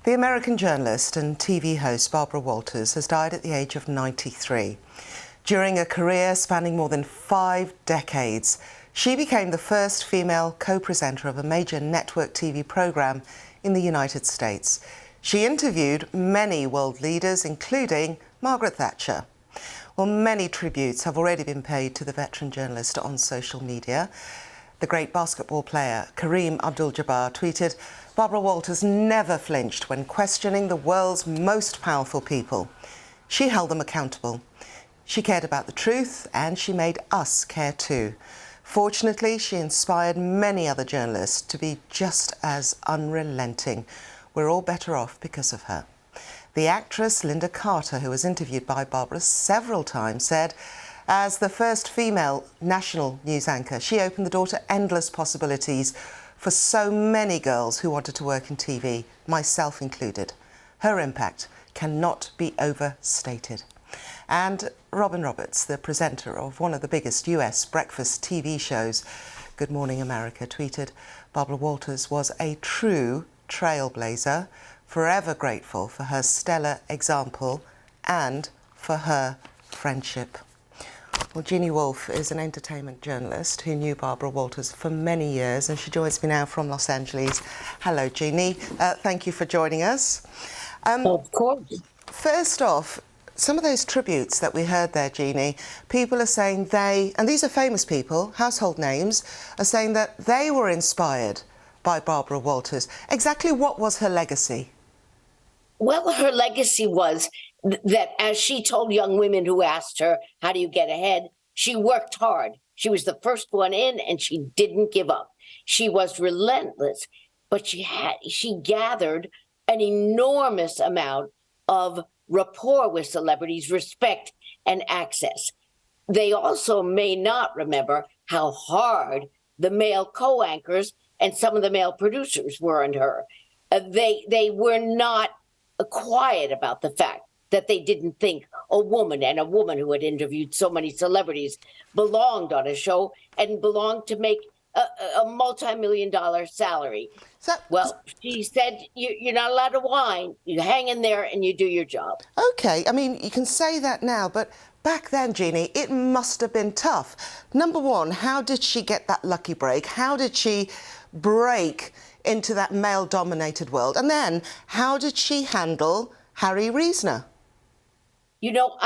The American journalist and TV host Barbara Walters has died at the age of 93. During a career spanning more than 5 decades, she became the first female co-presenter of a major network TV programme in the United States. She interviewed many world leaders, including Margaret Thatcher. Well, many tributes have already been paid to the veteran journalist on social media. The great basketball player Kareem Abdul-Jabbar tweeted, "Barbara Walters never flinched when questioning the world's most powerful people. She held them accountable. She cared about the truth, and she made us care too. Fortunately, she inspired many other journalists to be just as unrelenting. We're all better off because of her." The actress Linda Carter, who was interviewed by Barbara several times, said, "As the first female national news anchor, she opened the door to endless possibilities for so many girls who wanted to work in TV, myself included. Her impact cannot be overstated." And Robin Roberts, the presenter of one of the biggest US breakfast TV shows, Good Morning America, tweeted, "Barbara Walters was a true trailblazer, forever grateful for her stellar example and for her friendship." Well, Jeannie Wolfe is an entertainment journalist who knew Barbara Walters for many years, and she joins me now from Los Angeles. Hello, Jeannie. Thank you for joining us. Of course. First off, some of those tributes that we heard there, Jeannie, people are saying they, and these are famous people, household names, are saying that they were inspired by Barbara Walters. Exactly what was her legacy? Well, her legacy was that, as she told young women who asked her, "How do you get ahead?" she worked hard. She was the first one in, and she didn't give up. She was relentless, but she gathered an enormous amount of rapport with celebrities, respect and access. They also may not remember how hard the male co-anchors and some of the male producers were on her. They were not quiet about the fact that they didn't think a woman who had interviewed so many celebrities belonged on a show and belonged to make a multi-million-dollar salary. Well, she said, you're not allowed to whine. You hang in there and you do your job. OK, I mean, you can say that now, but back then, Jeannie, it must have been tough. Number one, how did she get that lucky break? How did she break into that male-dominated world? And then, how did she handle Harry Reasoner? You know,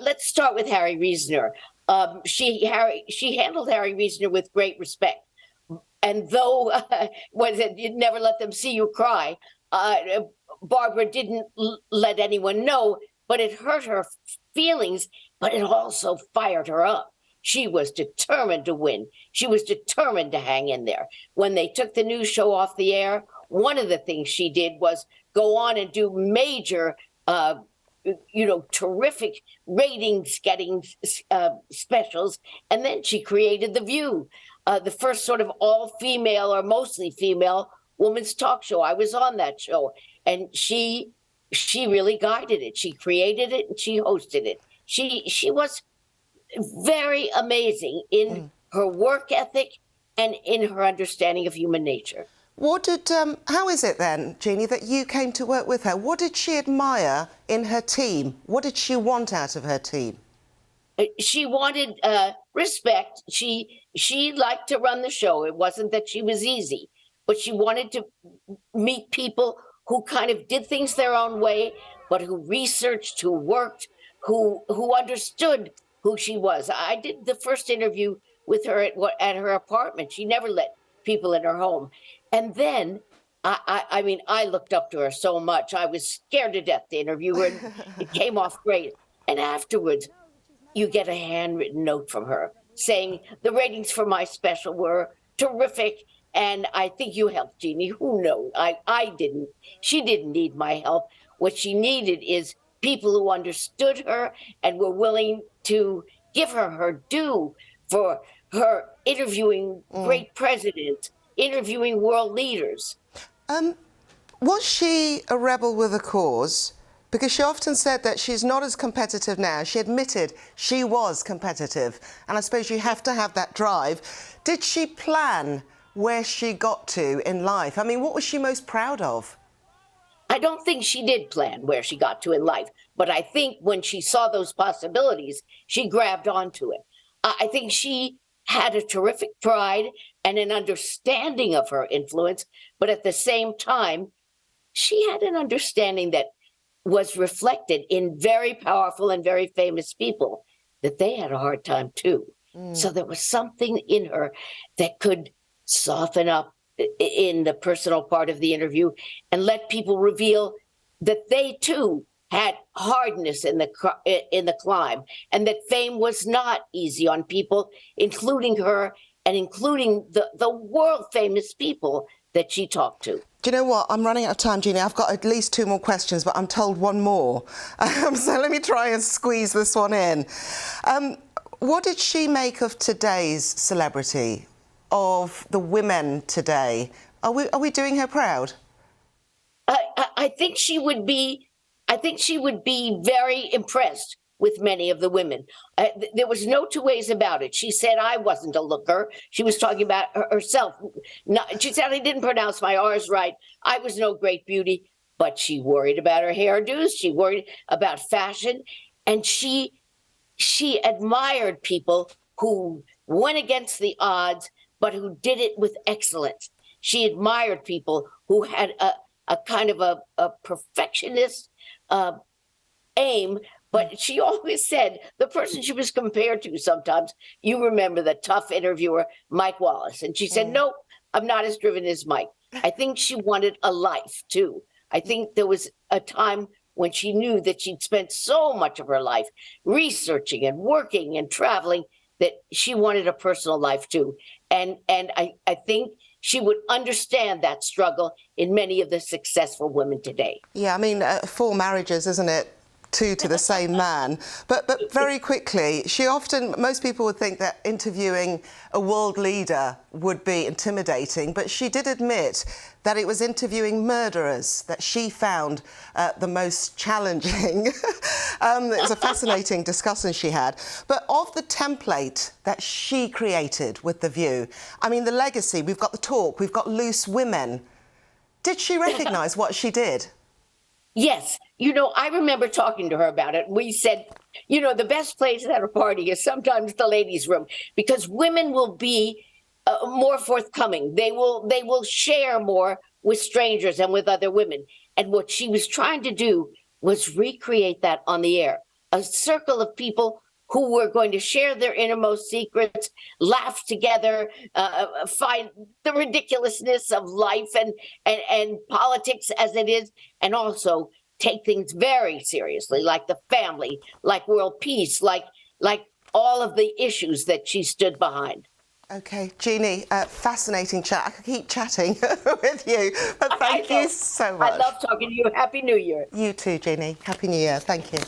let's start with Harry Reasoner. She handled Harry Reasoner with great respect. And though you never let them see you cry, Barbara didn't let anyone know, but it hurt her feelings, but it also fired her up. She was determined to win. She was determined to hang in there. When they took the news show off the air, one of the things she did was go on and do major terrific ratings-getting specials, and then she created The View, the first sort of all-female or mostly female women's talk show. I was on that show, and she really guided it. She created it, and she hosted it. She was very amazing in her work ethic and in her understanding of human nature. How is it then, Jeannie, that you came to work with her? What did she admire in her team? What did she want out of her team? She wanted respect. She liked to run the show. It wasn't that she was easy, but she wanted to meet people who kind of did things their own way, but who researched, who worked, who understood who she was. I did the first interview with her at her apartment. She never let people in her home. And then, I looked up to her so much. I was scared to death to interview her. And it came off great. And afterwards, you get a handwritten note from her saying, "The ratings for my special were terrific, and I think you helped, Jeannie." Who knows? I didn't. She didn't need my help. What she needed is people who understood her and were willing to give her her due for her interviewing great presidents, interviewing world leaders. Was she a rebel with a cause? Because she often said that she's not as competitive now. She admitted she was competitive. And I suppose you have to have that drive. Did she plan where she got to in life? I mean, what was she most proud of? I don't think she did plan where she got to in life, but I think when she saw those possibilities, she grabbed onto it. I think she had a terrific pride and an understanding of her influence, but at the same time, she had an understanding that was reflected in very powerful and very famous people, that they had a hard time too. So there was something in her that could soften up in the personal part of the interview and let people reveal that they too had hardness in the climb, and that fame was not easy on people, including her and including the world famous people that she talked to. Do you know what? I'm running out of time, Jeannie. I've got at least 2 more questions, but I'm told one more. So let me try and squeeze this one in. What did she make of today's celebrity, of the women today? Are we doing her proud? I think she would be. I think she would be very impressed with many of the women. There was no two ways about it. She said I wasn't a looker. She was talking about herself. She said I didn't pronounce my R's right. I was no great beauty, but she worried about her hairdos. She worried about fashion, and she admired people who went against the odds, but who did it with excellence. She admired people who had a kind of a perfectionist aim, but she always said the person she was compared to sometimes, you remember the tough interviewer, Mike Wallace. And she said, no, I'm not as driven as Mike. I think she wanted a life too. I think there was a time when she knew that she'd spent so much of her life researching and working and traveling that she wanted a personal life too. And I think she would understand that struggle in many of the successful women today. Yeah, I mean, 4 marriages, isn't it? 2 to the same man. But very quickly, most people would think that interviewing a world leader would be intimidating, but she did admit that it was interviewing murderers that she found the most challenging. It was a fascinating discussion she had. But of the template that she created with The View, I mean, the legacy, we've got the talk, we've got loose women. Did she recognise what she did? Yes. You know, I remember talking to her about it. We said, you know, the best place at a party is sometimes the ladies' room, because women will be more forthcoming. They will share more with strangers and with other women. And what she was trying to do was recreate that on the air, a circle of people who were going to share their innermost secrets, laugh together, find the ridiculousness of life and politics as it is, and also take things very seriously, like the family, like world peace, like all of the issues that she stood behind. Okay, Jeannie, fascinating chat. I could keep chatting with you, but thank you so much. I love talking to you. Happy New Year. You too, Jeannie. Happy New Year. Thank you.